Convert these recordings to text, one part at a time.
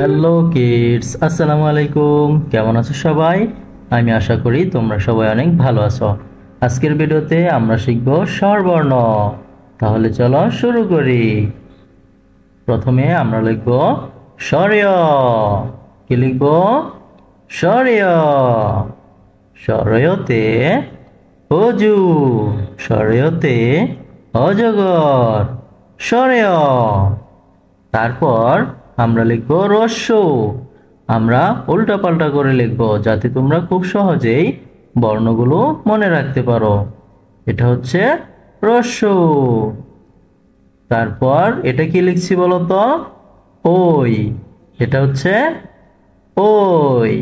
Hello kids, আসসালামু আলাইকুম। কেমন আছো সবাই? আমি আশা করি তোমরা সবাই অনেক ভালো আছো। আজকের ভিডিওতে আমরা শিখব স্বরবর্ণ। তাহলে চলো শুরু করি। প্রথমে আমরা লিখব স্বরীয়। কি লিখব? স্বরীয়। স্বরীয়তে অজু, স্বরীয়তে অজগর, স্বরীয়। তারপর আমরা লিখব রস্য। আমরা উল্টা পাল্টা করে লিখব যাতে তোমরা খুব সহজেই বর্ণগুলো মনে রাখতে পারো। এটা হচ্ছে রস্য। তারপর এটা কি লিখছি বলো তো? ওই। এটা হচ্ছে ওই।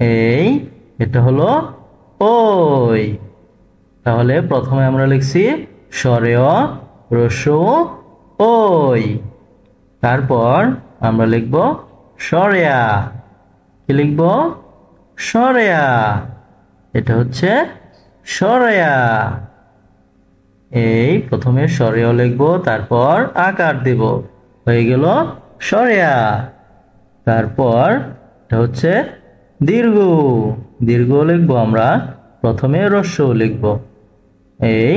এই এটা হলো ওই। তাহলে প্রথমে আমরা লিখছি স্বরেয় রস্য ওই। তারপর আমরা লিখব স্বরেয়া। কি লিখব? স্বরেয়া। এটা হচ্ছে স্বরেয়া। এই প্রথমে স্বরেয় লিখব, তারপর আকার দেব, হয়ে গেল স্বরেয়া। তারপর এটা হচ্ছে দীর্ঘ। দীর্ঘ লিখব আমরা, প্রথমে রস্য লিখব। এই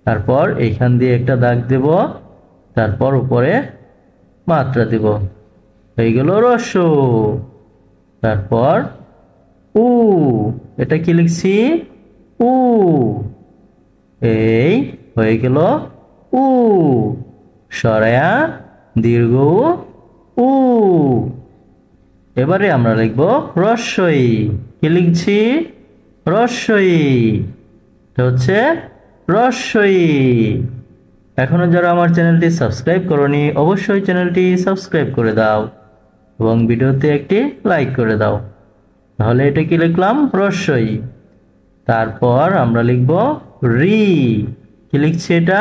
তারপর এইখান দিয়ে একটা দাগ দেব, তারপর উপরে মাত্রা দেব, হয়ে গেল রস্য। তারপর উ। এটা কি লিখছি? উ। এই হয়ে গেল উ। স্বরেয়া দীর্ঘ উ। এবারে আমরা লিখব রস্যই। কি লিখছি? রস্যই। এটা হচ্ছে রস্যই। এখনো যারা আমার চ্যানেলটি সাবস্ক্রাইব করোনি, অবশ্যই চ্যানেলটি সাবস্ক্রাইব করে দাও এবং ভিডিওতে একটি লাইক করে দাও। তাহলে এটা কি লিখলাম? রস্যই। তারপর আমরা লিখব রি। কি লিখছি এটা?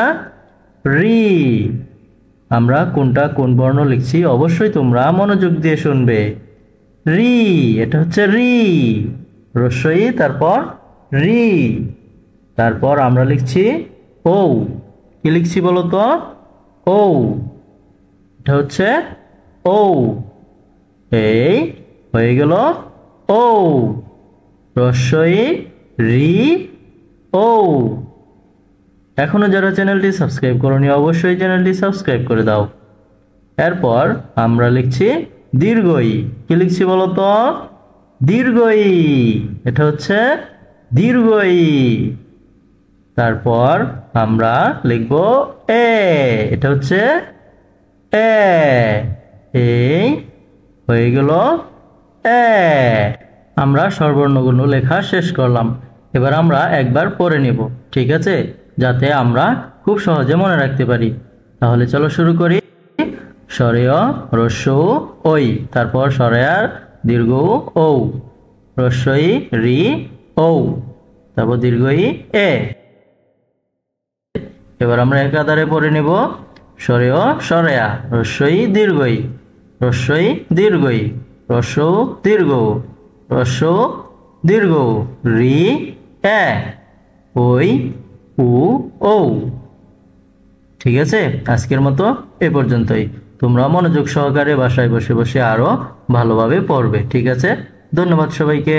রি। আমরা কোনটা কোন বর্ণ লিখছি অবশ্যই তোমরা মনোযোগ দিয়ে শুনবে। রি। এটা হচ্ছে রি। রস্যই, তারপর রি। তারপর আমরা লিখছি ও। কি লিখছি বলো তো? ও। এটা হচ্ছে ও। এই হয়ে গেল ও। রস্যই রি ও। এখনো যারা চ্যানেলটি সাবস্ক্রাইব করোনি অবশ্যই চ্যানেলটি সাবস্ক্রাইব করে দাও। এরপর আমরা লিখছি দীর্ঘই। কি লিখছি বলো তো? দীর্ঘই। এটা হচ্ছে দীর্ঘই। তারপর আমরা লিখব এ। এটা হচ্ছে এ। এই হয়ে গেল এ। আমরা স্বরবর্ণগুলো লেখা শেষ করলাম। এবার আমরা একবার পড়ে নেব, ঠিক আছে, যাতে আমরা খুব সহজে মনে রাখতে পারি। তাহলে চলো শুরু করি। স্বরেয় রস্য ওই, তারপর স্বরেয়ার দীর্ঘ ও, রস্যই রি ও, তারপর দীর্ঘই এ। এবার আমরা একাধারে পড়ে নেব। স্বরেয় স্বরেয়া রস্যই দীর্ঘই, রস্যই দীর্ঘই, রস্য দীর্ঘ, রস্য দীর্ঘ, রি এ, ওই উ ও। ঠিক আছে, আজকের মতো এ পর্যন্তই। তোমরা মনোযোগ সহকারে বাসায় বসে বসে আরো ভালোভাবে পড়বে, ঠিক আছে? ধন্যবাদ সবাইকে।